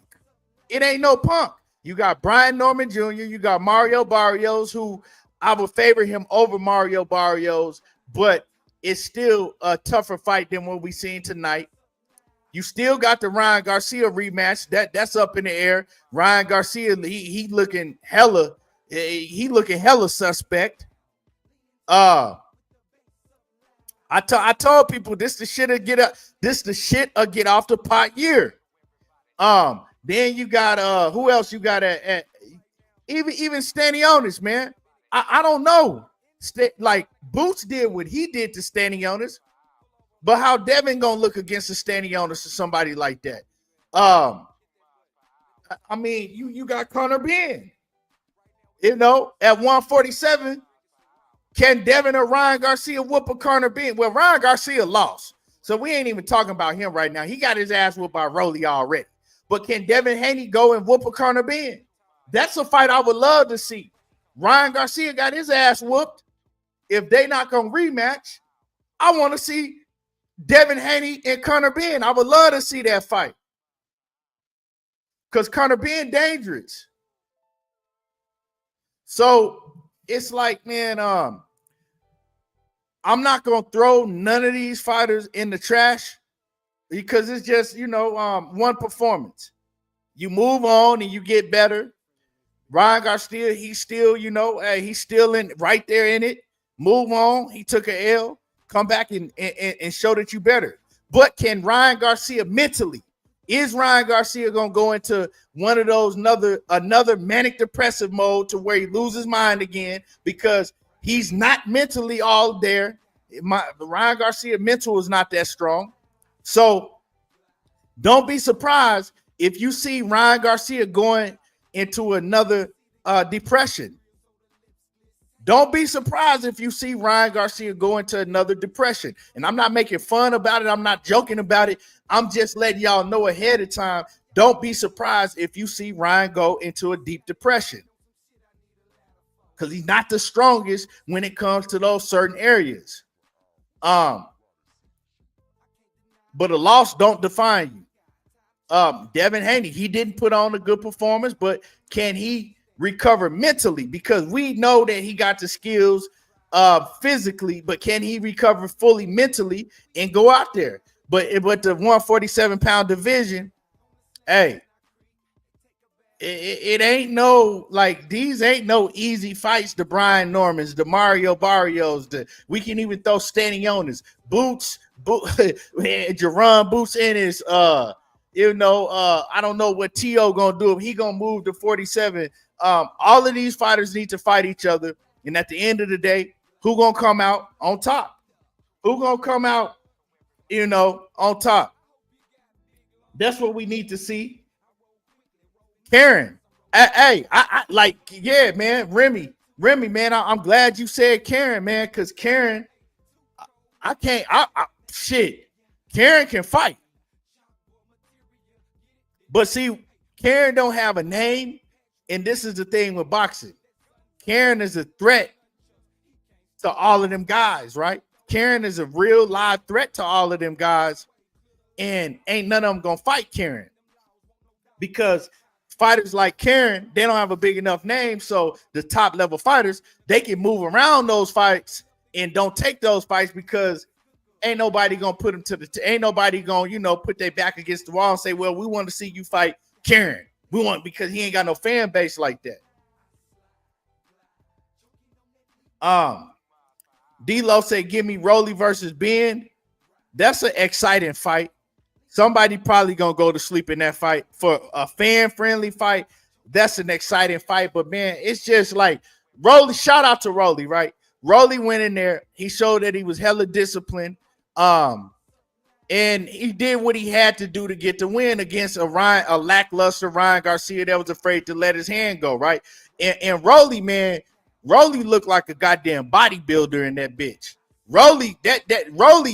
It ain't no punk. You got Brian Norman Jr., you got Mario Barrios, who I would favor him over Mario Barrios, but it's still a tougher fight than what we seen tonight. You still got the Ryan Garcia rematch. That's up in the air. Ryan Garcia, he looking hella suspect. I told people this the shit get off the pot year. Then you got who else you got at even Stanionis, man. I don't know. Like Boots did what he did to Stanionis, but how Devin gonna look against a Stanionis or somebody like that? I mean, you got Conor Ben. You know, at 147, can Devin or Ryan Garcia whoop a Conor Ben? Well, Ryan Garcia lost, so we ain't even talking about him right now. He got his ass whooped by Roelly already. But can Devin Haney go and whoop a Conor Ben? That's a fight I would love to see. Ryan Garcia got his ass whooped. If they not gonna rematch, I want to see Devin Haney and Conor Ben. I would love to see that fight. Because Conor Ben dangerous. So it's like, man, I'm not gonna throw none of these fighters in the trash because it's just, one performance. You move on and you get better. Ryan Garcia, he's still, he's still right there in it. Move on. He took an L. Come back and show that you better. But can Ryan Garcia mentally? Is Ryan Garcia gonna go into one of those another manic depressive mode to where he loses mind again because he's not mentally all there? Ryan Garcia mental is not that strong. So don't be surprised if you see Ryan Garcia going into another depression. Don't be surprised if you see Ryan Garcia go into another depression. And I'm not making fun about it. I'm not joking about it. I'm just letting y'all know ahead of time. Don't be surprised if you see Ryan go into a deep depression. Because he's not the strongest when it comes to those certain areas. But a loss don't define you. Devin Haney, he didn't put on a good performance, but can he recover mentally? Because we know that he got the skills physically, but can he recover fully mentally and go out there? But the 147-pound division, hey, it ain't no, like, these ain't no easy fights. The Brian Normans, the Mario Barrios, we can even throw Stanionis, Boots, Jerome Boots Ennis, I don't know what Tio gonna do if he gonna move to 47. All of these fighters need to fight each other, and at the end of the day, who gonna come out on top? Who gonna come out, on top? That's what we need to see. Karen, hey, I like, yeah, man, Remy, man, I'm glad you said Karen, man, because Karen, Karen can fight. But see, Karen don't have a name, and this is the thing with boxing. Karen is a threat to all of them guys, right? Karen is a real live threat to all of them guys, and ain't none of them gonna fight Karen because fighters like Karen, they don't have a big enough name, so the top level fighters, they can move around those fights and don't take those fights because ain't nobody gonna put them ain't nobody gonna, put their back against the wall and say, well, we want to see you fight Karen. We want, because he ain't got no fan base like that. D-Lo said, give me Roelly versus Ben. That's an exciting fight. Somebody probably gonna go to sleep in that fight. For a fan-friendly fight, that's an exciting fight. But man, it's just like Roelly, shout out to Roelly, right? Roelly went in there. He showed that he was hella disciplined. And he did what he had to do to get the win against a lackluster Ryan Garcia that was afraid to let his hand go, right? And Roelly, man, Roelly looked like a goddamn bodybuilder in that bitch. Roelly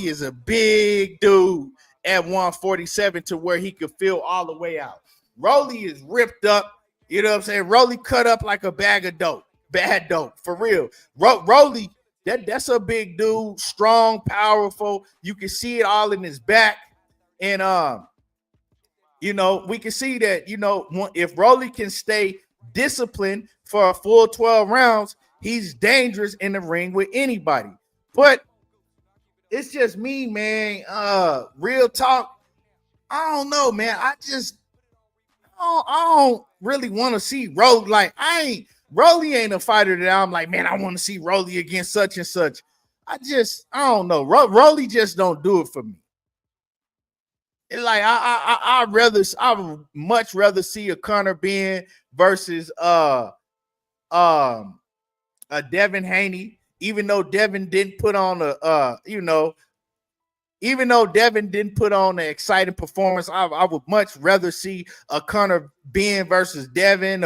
is a big dude at 147 to where he could feel all the way out. Roelly is ripped up, you know what I'm saying? Roelly cut up like a bag of dope, bad dope, for real. Roelly, that's a big dude, strong, powerful. You can see it all in his back. And you know, we can see that, you know, if Roelly can stay disciplined for a full 12 rounds, he's dangerous in the ring with anybody. But it's just me, man. Real talk. I don't know, man. I don't really want to see Roelly. Like, Roelly ain't a fighter that I'm like, man, I want to see Roelly against such and such. I don't know. Roelly just don't do it for me. It's like I would much rather see a Conor Ben versus a Devin Haney, even though Devin didn't put on even though Devin didn't put on an exciting performance. I would much rather see a Conor Ben versus Devin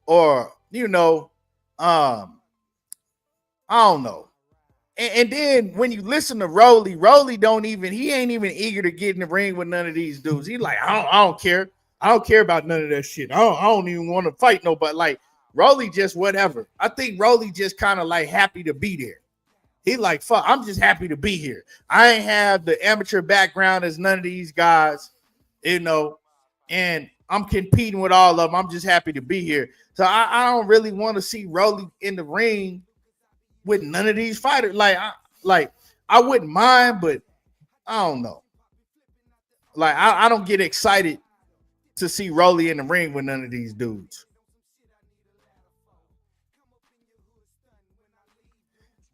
or you know, I don't know. And then when you listen to Roelly he ain't even eager to get in the ring with none of these dudes. He like, I don't care. I don't care about none of that shit. I don't even want to fight nobody. Like, Roelly just whatever. I think Roelly just kind of like happy to be there. He like, fuck, I'm just happy to be here. I ain't have the amateur background as none of these guys, you know, and I'm competing with all of them. I'm just happy to be here. So I don't really want to see Roelly in the ring with none of these fighters. I wouldn't mind, but I don't know. Like, I don't get excited to see Roelly in the ring with none of these dudes.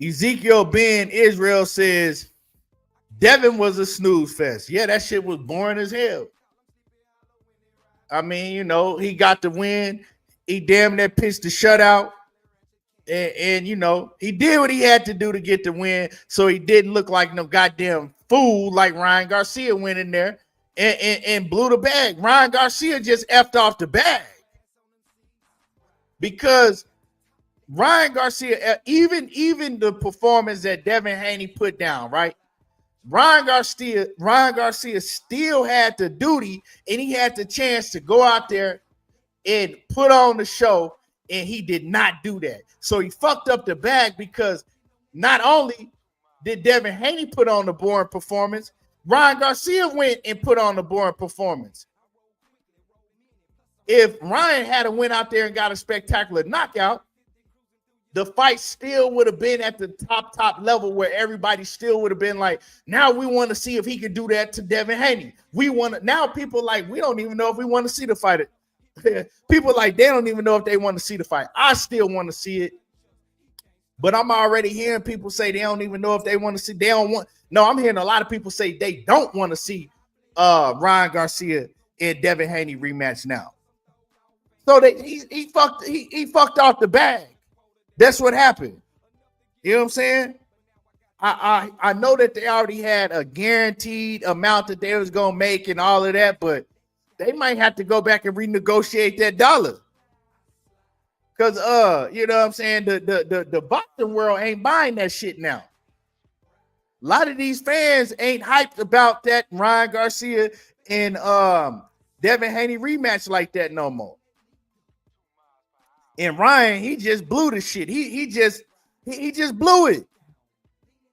Ezekiel Ben Israel says Devin was a snooze fest. Yeah, that shit was boring as hell. I mean, you know, he got the win. He damn near pitched the shutout. And you know, he did what he had to do to get the win, so he didn't look like no goddamn fool like Ryan Garcia went in there and blew the bag. Ryan Garcia just effed off the bag because Ryan Garcia, even the performance that Devin Haney put down, right? Ryan Garcia still had the duty and he had the chance to go out there and put on the show, and he did not do that. So he fucked up the bag because not only did Devin Haney put on the boring performance, Ryan Garcia went and put on the boring performance. If Ryan had went out there and got a spectacular knockout, the fight still would have been at the top level where everybody still would have been like, now we want to see if he could do that to Devin Haney. Now people like, we don't even know if we want to see the fight. People like, they don't even know if they want to see the fight. I still want to see it, but I'm already hearing people say they don't even know if they want to see. I'm hearing a lot of people say they don't want to see Ryan Garcia and Devin Haney rematch now. So he fucked off the bag. That's what happened. You know what I'm saying? I know that they already had a guaranteed amount that they was gonna make and all of that, but they might have to go back and renegotiate that dollar. Cause you know what I'm saying? The boxing world ain't buying that shit now. A lot of these fans ain't hyped about that Ryan Garcia and Devin Haney rematch like that no more. And Ryan, he just blew the shit. He just blew it.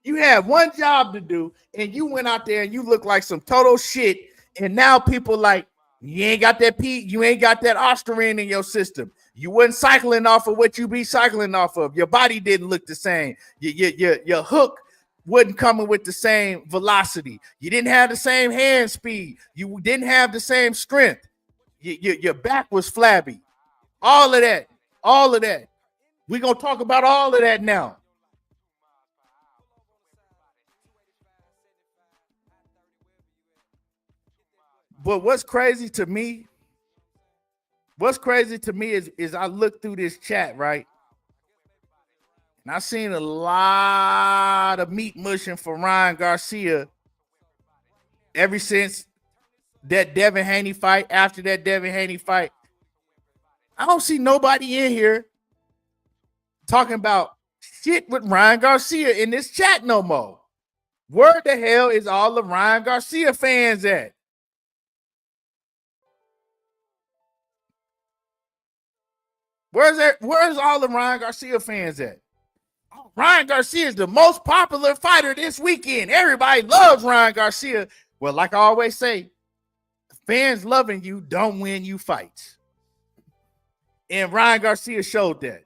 You had one job to do, and you went out there and you look like some total shit. And now people like, you ain't got that ostarine in your system. You wasn't cycling off of what you be cycling off of. Your body didn't look the same. Your hook wasn't coming with the same velocity. You didn't have the same hand speed. You didn't have the same strength. Your back was flabby. All of that. We're going to talk about all of that now. But what's crazy to me is I look through this chat, right? And I seen a lot of meat mushing for Ryan Garcia ever since that Devin Haney fight. After that Devin Haney fight, I don't see nobody in here talking about shit with Ryan Garcia in this chat no more. Where the hell is all the Ryan Garcia fans at? Where's all the Ryan Garcia fans at? Oh, Ryan Garcia is the most popular fighter this weekend. Everybody loves Ryan Garcia. Well, like I always say, fans loving you don't win you fights. And Ryan Garcia showed that.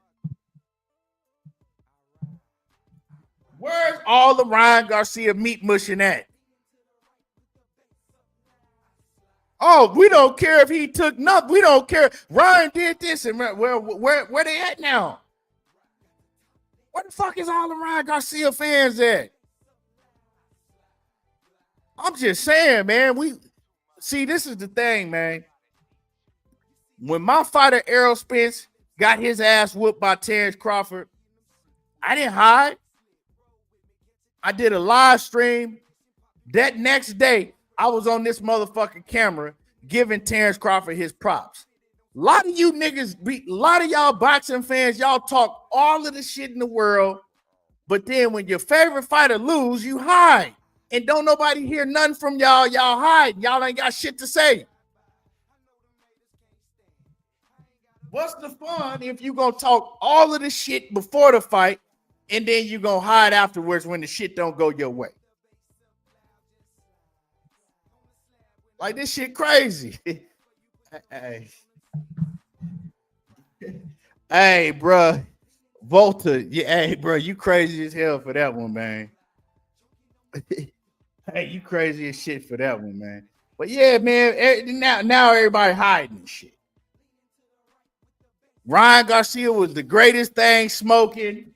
Where's all the Ryan Garcia meat mushing at? Oh, we don't care if he took nothing. We don't care. Ryan did this, and where they at now? Where the fuck is all the Ryan Garcia fans at? I'm just saying, man. This is the thing, man. When my fighter Errol Spence got his ass whooped by Terrence Crawford, I didn't hide. I did a live stream. That next day, I was on this motherfucking camera giving Terrence Crawford his props. A lot of you niggas, a lot of y'all boxing fans, y'all talk all of the shit in the world, but then when your favorite fighter lose, you hide. And don't nobody hear nothing from y'all. Y'all hide. Y'all ain't got shit to say. What's the fun if you gonna talk all of the shit before the fight and then you gonna hide afterwards when the shit don't go your way? Like, this shit crazy. Hey, bro. Volta. Yeah, hey, bro, you crazy as hell for that one, man. Hey, you crazy as shit for that one, man. But yeah, man, now everybody hiding shit. Ryan Garcia was the greatest thing smoking.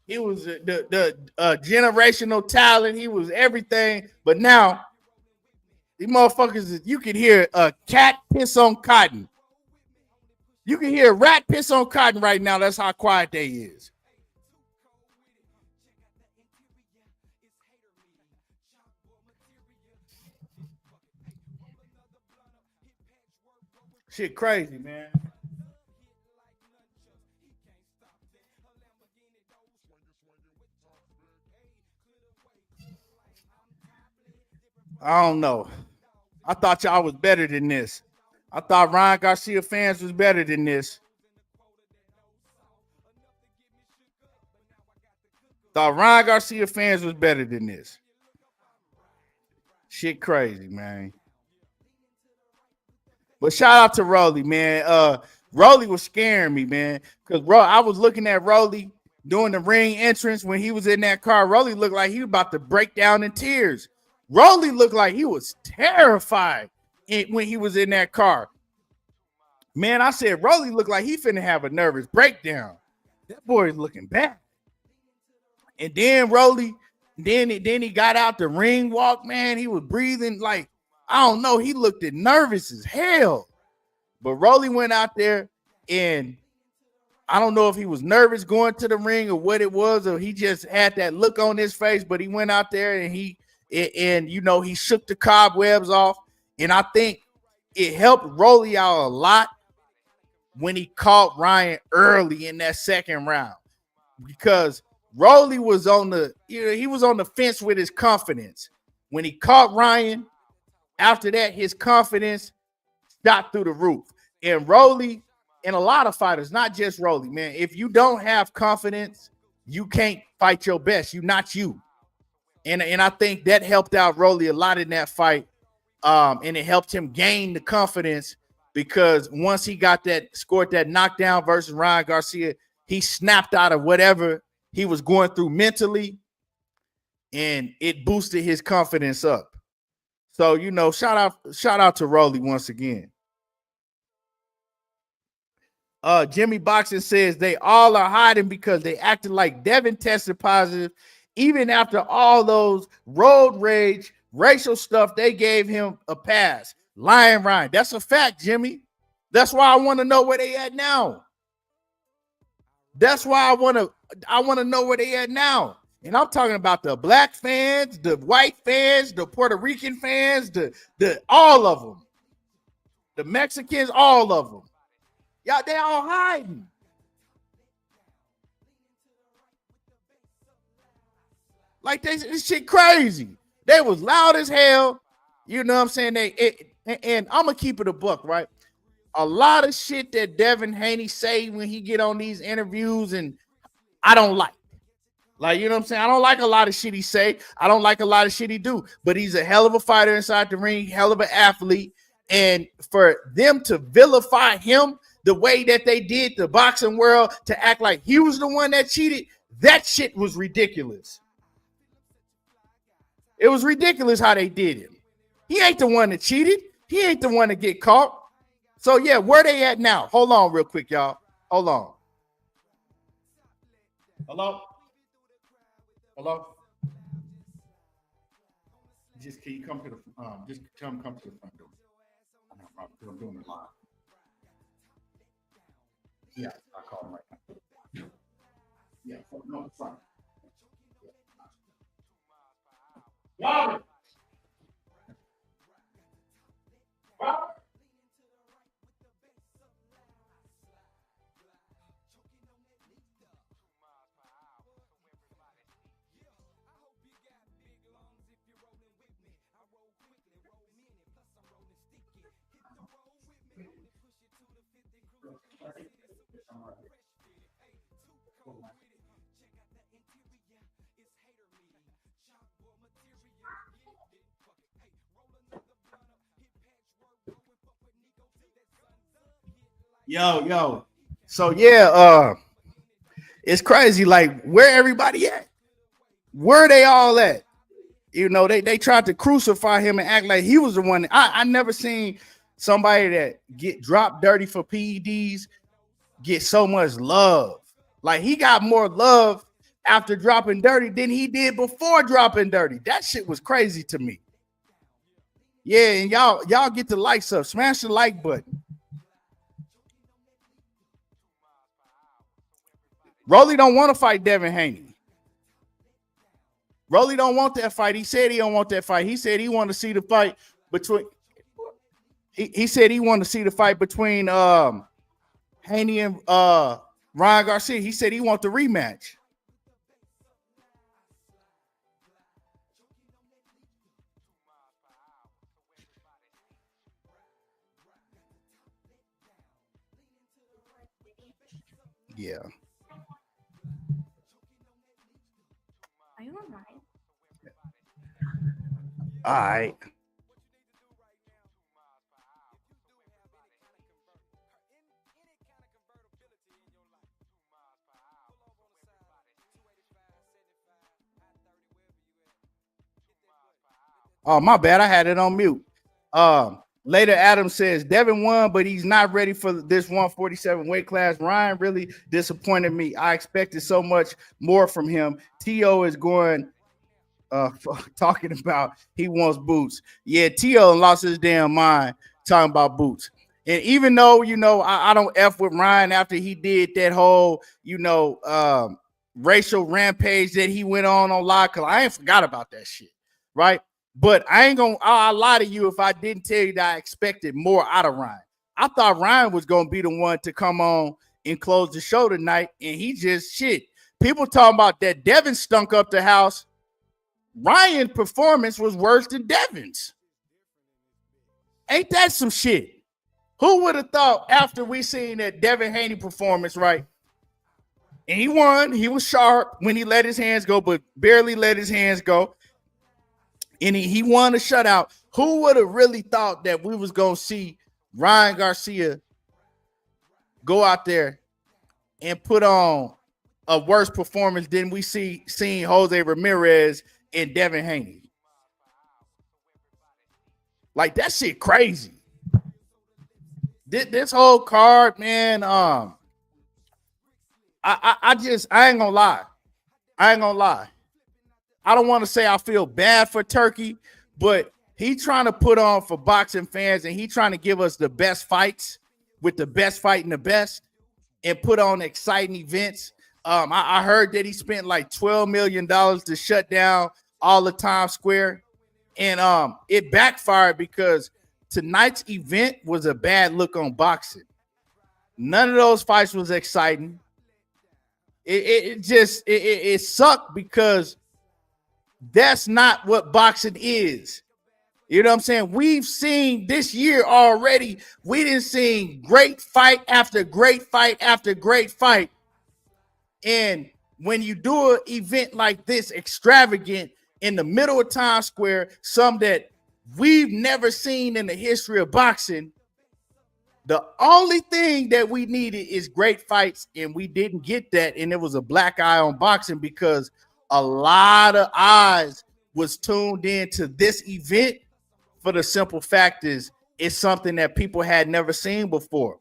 He was the generational talent. He was everything. But now, these motherfuckers, you can hear a cat piss on cotton. You can hear a rat piss on cotton right now. That's how quiet they is. Shit crazy, man. I don't know. I thought y'all was better than this. I thought Ryan Garcia fans was better than this. Thought Ryan Garcia fans was better than this. Shit crazy, man. But shout out to Roelly, man. Roelly was scaring me, man. Because I was looking at Roelly doing the ring entrance when he was in that car. Roelly looked like he was about to break down in tears. Roelly looked like he was terrified when he was in that car. Man, I said, Roelly looked like he finna have a nervous breakdown. That boy is looking bad. And then Roelly, then he got out the ring walk, man. He was breathing like, I don't know. He looked nervous as hell. But Roelly went out there, and I don't know if he was nervous going to the ring or what it was, or he just had that look on his face. But he went out there and he shook the cobwebs off. And I think it helped Roelly out a lot when he caught Ryan early in that second round, because Roelly was on the fence with his confidence. When he caught Ryan, after that, his confidence shot through the roof. And Roelly, and a lot of fighters, not just Roelly, man, if you don't have confidence, you can't fight your best. You're not you. And I think that helped out Roelly a lot in that fight. And it helped him gain the confidence, because once he scored that knockdown versus Ryan Garcia, he snapped out of whatever he was going through mentally, and it boosted his confidence up. So, shout out to Roelly once again. Jimmy Boxing says they all are hiding because they acted like Devin tested positive. Even after all those road rage, racial stuff, they gave him a pass. Lion Ryan. That's a fact, Jimmy. That's why I want to know where they at now. That's why I want to know where they at now. And I'm talking about the black fans, the white fans, the Puerto Rican fans, the all of them. The Mexicans, all of them. Y'all, they all hiding. Like this shit crazy. They was loud as hell. You know what I'm saying? And I'm gonna keep it a buck, right? A lot of shit that Devin Haney say when he get on these interviews, and I don't like. Like, you know what I'm saying? I don't like a lot of shit he say. I don't like a lot of shit he do. But he's a hell of a fighter inside the ring, hell of an athlete. And for them to vilify him the way that they did the boxing world, to act like he was the one that cheated, that shit was ridiculous. It was ridiculous how they did him. He ain't the one that cheated. He ain't the one to get caught. So, yeah, where they at now? Hold on real quick, y'all. Hold on. Hello? Hello? Just can you come to the just come to the front door? I'm doing it live. Yeah, I call him right now. Yeah, no, front. Robert! Robert! Yo. So yeah, it's crazy. Like, where everybody at? Where they all at? You know, they tried to crucify him and act like he was the one. I never seen somebody that get dropped dirty for PEDs get so much love. Like, he got more love after dropping dirty than he did before dropping dirty. That shit was crazy to me. Yeah, and y'all get the likes up. Smash the like button. Roelly don't want to fight Devin Haney. Roelly don't want that fight. He said he don't want that fight. He said he wanted to see the fight between. He said he wanted to see the fight between Haney and Ryan Garcia. He said he want the rematch. Yeah.
Are you all right?
All right. Oh, my bad. I had it on mute. Later, Adam says Devin won, but he's not ready for this 147 weight class. Ryan really disappointed me. I expected so much more from him. Tio is going talking about he wants boots. Yeah, Tio lost his damn mind talking about boots. And even though, you know, I don't F with Ryan after he did that whole, you know, racial rampage that he went on live, because I ain't forgot about that shit, right? But I'll lie to you if I didn't tell you that I expected more out of Ryan. I thought Ryan was going to be the one to come on and close the show tonight, and he just shit. People talking about that Devin stunk up the house. Ryan's performance was worse than Devin's. Ain't that some shit? Who would have thought after we seen that Devin Haney performance, right? And he won. He was sharp when he let his hands go, but barely let his hands go. And he won a shutout. Who would have really thought that we was going to see Ryan Garcia go out there and put on a worse performance than we seen Jose Ramirez and Devin Haney? Like, that shit crazy. This whole card, man, I ain't gonna lie. I don't want to say I feel bad for Turkey, but he trying to put on for boxing fans, and he trying to give us the best fights with the best fighting the best. and put on exciting events. I heard that he spent like $12 million to shut down all of Times Square. And it backfired because tonight's event was a bad look on boxing. None of those fights was exciting. It sucked because that's not what boxing is. You know what I'm saying? We've seen this year already. We didn't see great fight after great fight after great fight. And when you do an event like this, extravagant in the middle of Times Square, some that we've never seen in the history of boxing, the only thing that we needed is great fights, and we didn't get that. And it was a black eye on boxing because a lot of eyes was tuned in to this event for the simple fact is it's something that people had never seen before.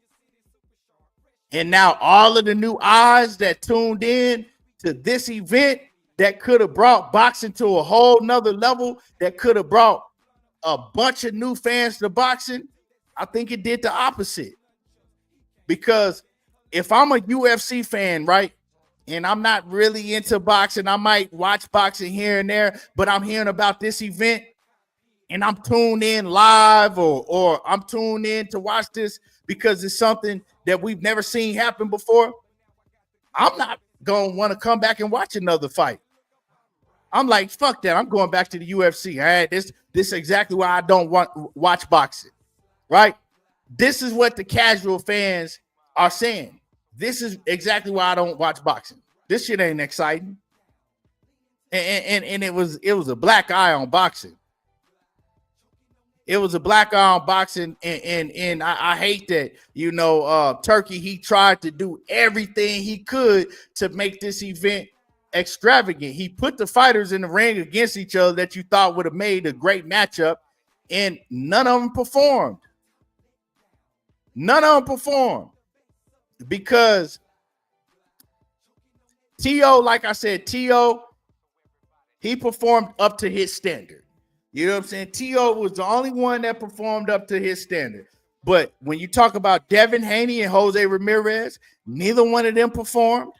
And now all of the new eyes that tuned in to this event that could have brought boxing to a whole nother level, that could have brought a bunch of new fans to boxing, I think it did the opposite. Because if I'm a UFC fan, right, and I'm not really into boxing, I might watch boxing here and there, but I'm hearing about this event and I'm tuned in live or I'm tuned in to watch this because it's something that we've never seen happen before, I'm not going to want to come back and watch another fight. I'm like, fuck that. I'm going back to the UFC. All right, this is exactly why I don't watch boxing, right? This is what the casual fans are saying. This is exactly why I don't watch boxing. This shit ain't exciting. And it was a black eye on boxing. It was a black eye on boxing, and I hate that, Turkey, he tried to do everything he could to make this event extravagant. He put the fighters in the ring against each other that you thought would have made a great matchup, and none of them performed. None of them performed because Tio, like I said, Tio, he performed up to his standard. You know what I'm saying? Tio was the only one that performed up to his standard. But when you talk about Devin, Haney, and Jose Ramirez, neither one of them performed.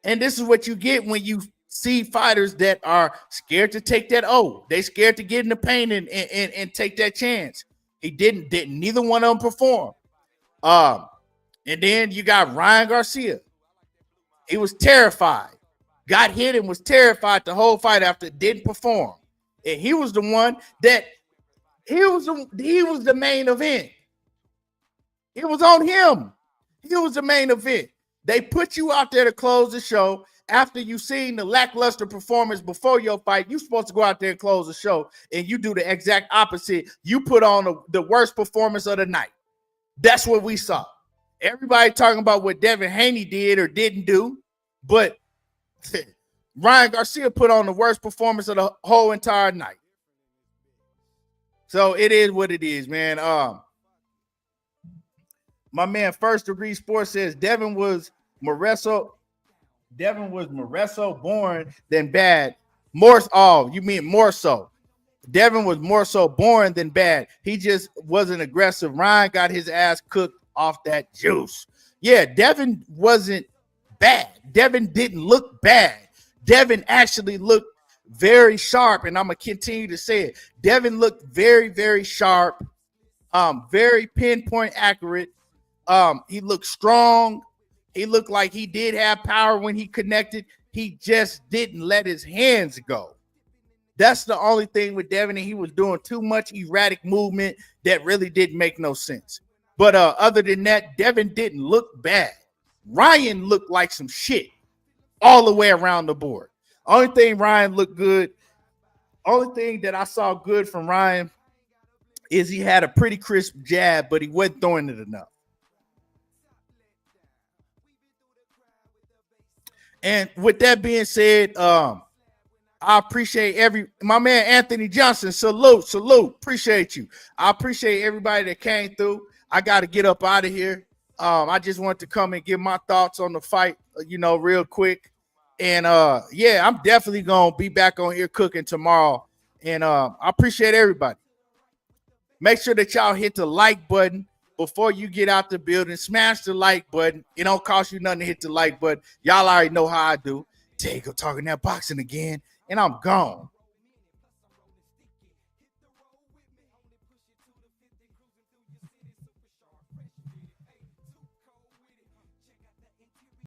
And this is what you get when you see fighters that are scared to take that O. They scared to get in the paint and take that chance. He didn't. Neither one of them perform. And then you got Ryan Garcia. He was terrified. Got hit and was terrified the whole fight after it didn't perform. And he was the one that he was the main event. It was on him. He was the main event. They put you out there to close the show after you seen the lackluster performance before your fight. You're supposed to go out there and close the show, and you do the exact opposite. You put on the worst performance of the night. That's what we saw. Everybody talking about what Devin Haney did or didn't do, but Ryan Garcia put on the worst performance of the whole entire night. So it is what it is, man. My man First Degree Sports says Devin was Moreso born than bad. You mean more so. Devin was more so born than bad. He just wasn't aggressive. Ryan got his ass cooked off that juice. Yeah, Devin wasn't bad. Devin didn't look bad. Devin actually looked very sharp, and I'm going to continue to say it. Devin looked very, very sharp, very pinpoint accurate. He looked strong. He looked like he did have power when he connected. He just didn't let his hands go. That's the only thing with Devin, and he was doing too much erratic movement that really didn't make no sense. But other than that, Devin didn't look bad. Ryan looked like some shit all the way around the board. Only thing Ryan looked good, only thing that I saw good from Ryan is he had a pretty crisp jab, but he wasn't throwing it enough. And with that being said, I appreciate my man Anthony Johnson. Salute. Appreciate you. I appreciate everybody that came through. I got to get up out of here. I just want to come and give my thoughts on the fight, real quick. And I'm definitely gonna be back on here cooking tomorrow. And I appreciate everybody. Make sure that y'all hit the like button. before you get out the building, smash the like button. It don't cost you nothing to hit the like button. Y'all already know how I do. There you go, talking that boxing again, and I'm gone.